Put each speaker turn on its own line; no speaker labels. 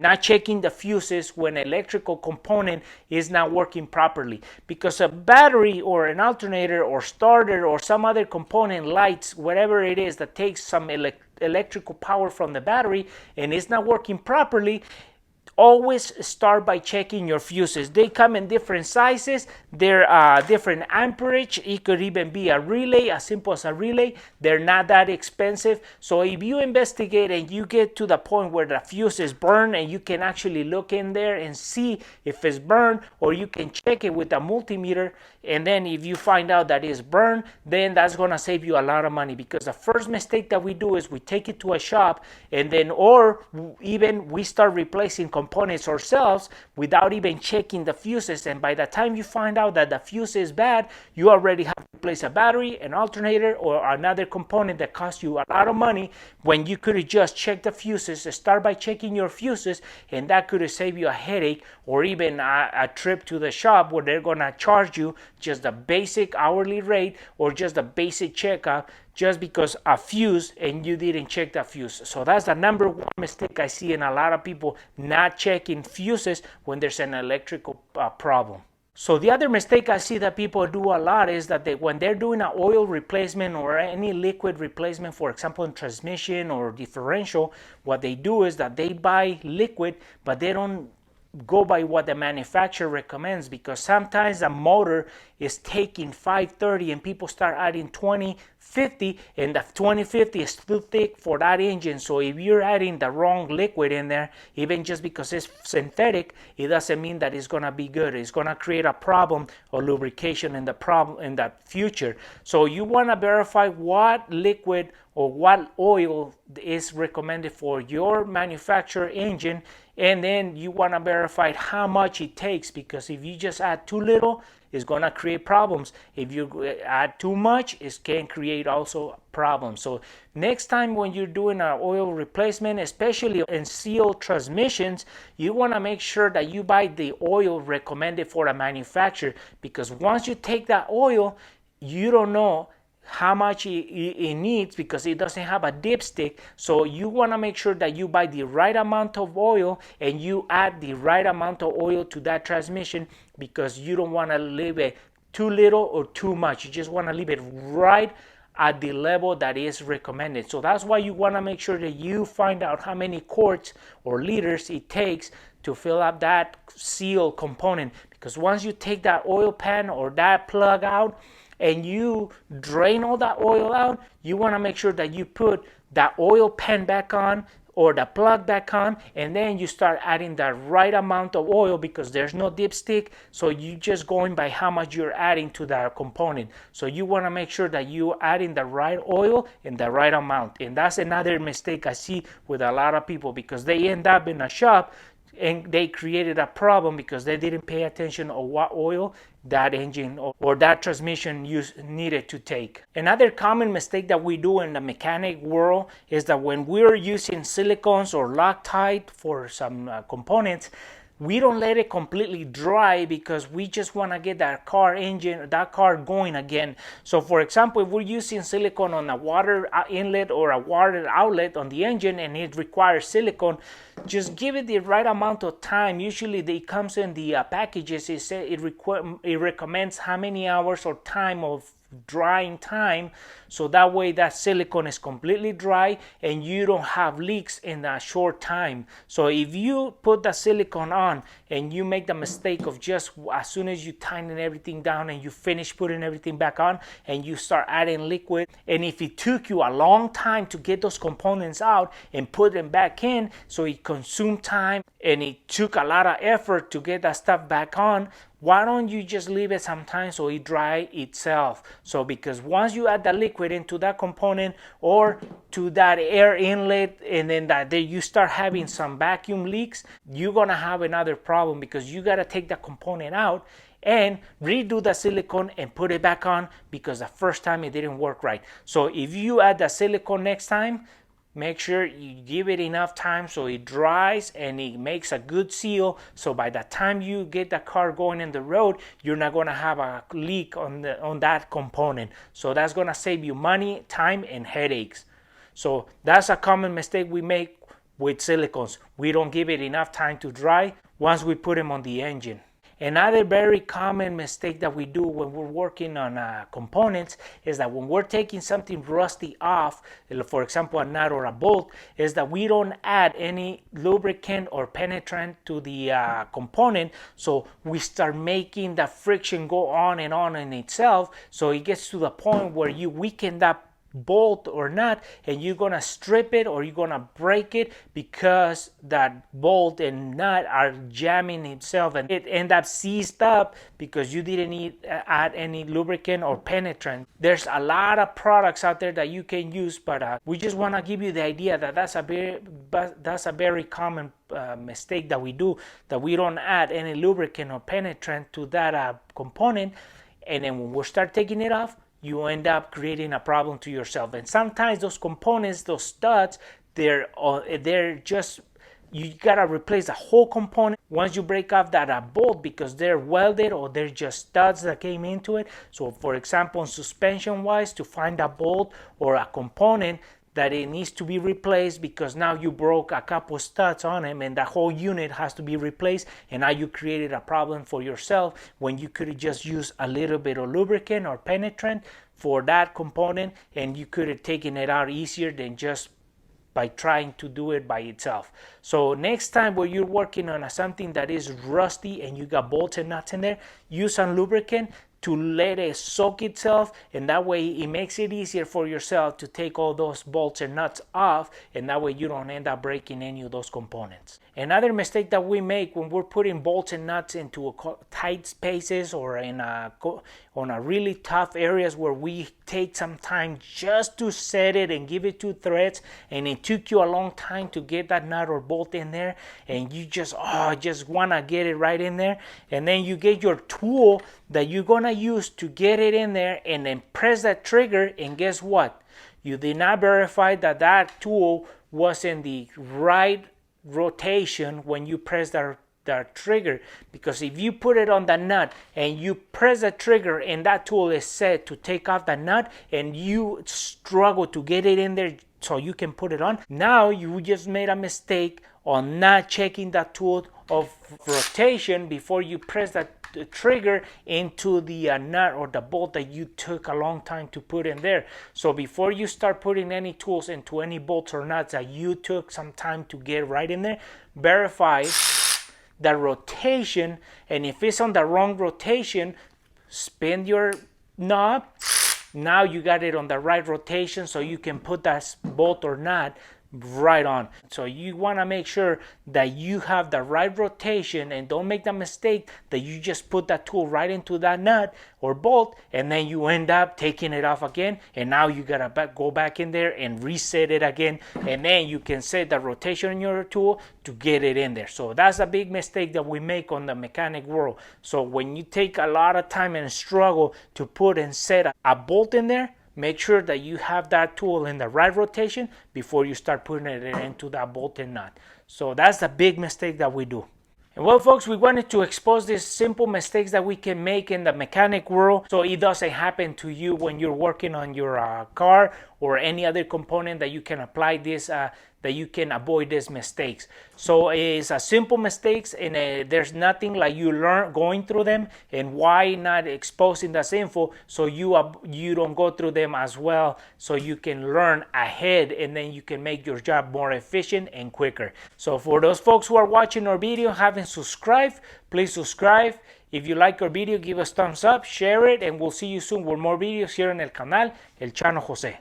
not checking the fuses when electrical component is not working properly, because a battery or an alternator or starter or some other component, lights, whatever it is that takes some electrical power from the battery and it's not working properly. Always start by checking your fuses. They come in different sizes. They're different amperage. It could even be a relay, as simple as a relay. They're not that expensive. So if you investigate and you get to the point where the fuse is burned and you can actually look in there and see if it's burned, or you can check it with a multimeter, and then if you find out that it's burned, then that's going to save you a lot of money. Because the first mistake that we do is we take it to a shop, and then or even we start replacing components ourselves without even checking the fuses, and by the time you find out that the fuse is bad, you already have to replace a battery, an alternator, or another component that costs you a lot of money, when you could have just checked the fuses. Start by checking your fuses, and that could have saved you a headache, or even a trip to the shop where they're going to charge you just the basic hourly rate or just the basic checkup just because a fuse and you didn't check the fuse. So that's the number one mistake I see in a lot of people, not checking fuses when there's an electrical problem. So the other mistake I see that people do a lot is that when they're doing an oil replacement or any liquid replacement, for example in transmission or differential, what they do is that they buy liquid, but they don't go by what the manufacturer recommends, because sometimes a motor is taking 530 and people start adding 2050, and the 2050 is too thick for that engine. So if you're adding the wrong liquid in there, even just because it's synthetic, it doesn't mean that it's going to be good. It's going to create a problem or lubrication in the future. So you want to verify what liquid or what oil is recommended for your manufacturer engine, and then you want to verify how much it takes, because if you just add too little, it's going to create problems. If you add too much, it can create also problems. So next time when you're doing an oil replacement, especially in sealed transmissions, you want to make sure that you buy the oil recommended for a manufacturer, because once you take that oil, you don't know how much it needs, because it doesn't have a dipstick. So you want to make sure that you buy the right amount of oil and you add the right amount of oil to that transmission, because you don't want to leave it too little or too much. You just want to leave it right at the level that is recommended. So that's why you want to make sure that you find out how many quarts or liters it takes to fill up that seal component, because once you take that oil pan or that plug out and you drain all that oil out, you want to make sure that you put that oil pan back on or the plug back on, and then you start adding the right amount of oil, because there's no dipstick. So you just going by how much you're adding to that component. So you want to make sure that you adding the right oil in the right amount. And that's another mistake I see with a lot of people, because they end up in a shop and they created a problem because they didn't pay attention on what oil that engine or that transmission needed to take. Another common mistake that we do in the mechanic world is that when we're using silicones or Loctite for some components, we don't let it completely dry, because we just want to get that car going again. So for example, if we're using silicone on a water inlet or a water outlet on the engine and it requires silicone, just give it the right amount of time. Usually it comes in the packages. It recommends how many hours or time of drying time, so that way that silicone is completely dry and you don't have leaks in a short time. So if you put the silicone on and you make the mistake of just as soon as you tighten everything down and you finish putting everything back on and you start adding liquid, and if it took you a long time to get those components out and put them back in, so it consumed time and it took a lot of effort to get that stuff back on, why don't you just leave it some time so it dry itself? So because once you add the liquid into that component or to that air inlet, and then that you start having some vacuum leaks, you're gonna have another problem, because you gotta take the component out and redo the silicone and put it back on, because the first time it didn't work right. So if you add the silicone next time, make sure you give it enough time so it dries and it makes a good seal, so by the time you get the car going in the road, you're not going to have a leak on that component. So that's going to save you money, time, and headaches. So that's a common mistake we make with silicones. We don't give it enough time to dry once we put them on the engine. Another very common mistake that we do when we're working on components is that when we're taking something rusty off, for example a nut or a bolt, is that we don't add any lubricant or penetrant to the component, so we start making the friction go on in itself, so it gets to the point where you weaken that bolt or nut, and you're gonna strip it or you're gonna break it because that bolt and nut are jamming itself, and it end up seized up because you didn't add any lubricant or penetrant. There's a lot of products out there that you can use, but we just want to give you the idea that that's a very common mistake that we do, that we don't add any lubricant or penetrant to that component, and then when we start taking it off, you end up creating a problem to yourself. And sometimes those components, those studs, they're just, you gotta replace the whole component once you break off that bolt, because they're welded or they're just studs that came into it. So for example, suspension wise, to find a bolt or a component that it needs to be replaced because now you broke a couple studs on them and the whole unit has to be replaced, and now you created a problem for yourself when you could have just used a little bit of lubricant or penetrant for that component, and you could have taken it out easier than just by trying to do it by itself. So next time when you're working on something that is rusty and you got bolts and nuts in there, use some lubricant to let it soak itself, and that way it makes it easier for yourself to take all those bolts and nuts off, and that way you don't end up breaking any of those components. Another mistake that we make when we're putting bolts and nuts into tight spaces or on a really tough areas where we take some time just to set it and give it 2 threads, and it took you a long time to get that nut or bolt in there, and you just want to get it right in there, and then you get your tool that you're gonna use to get it in there, and then press that trigger, and guess what? You did not verify that that tool was in the right rotation when you press that trigger, because if you put it on the nut and you press the trigger and that tool is set to take off the nut and you struggle to get it in there so you can put it on, now you just made a mistake on not checking that tool of rotation before you press that trigger into the nut or the bolt that you took a long time to put in there. So before you start putting any tools into any bolts or nuts that you took some time to get right in there, verify the rotation, and if it's on the wrong rotation, spin your knob. Now you got it on the right rotation, so you can put that bolt or nut right on. So you want to make sure that you have the right rotation, and don't make the mistake that you just put that tool right into that nut or bolt and then you end up taking it off again, and now you gotta go back in there and reset it again, and then you can set the rotation in your tool to get it in there. So that's a big mistake that we make on the mechanic world. So when you take a lot of time and struggle to put and set a bolt in there, make sure that you have that tool in the right rotation before you start putting it into that bolt and nut. So that's the big mistake that we do. And well, folks, we wanted to expose these simple mistakes that we can make in the mechanic world so it doesn't happen to you when you're working on your car or any other component, that you can apply this, that you can avoid these mistakes. So it's a simple mistakes, and there's nothing like you learn going through them, and why not exposing this info so you don't go through them as well, so you can learn ahead, and then you can make your job more efficient and quicker. So for those folks who are watching our video haven't subscribed, please subscribe. If you like our video, give us thumbs up, share it, and we'll see you soon with more videos here en el canal El Chano Jose.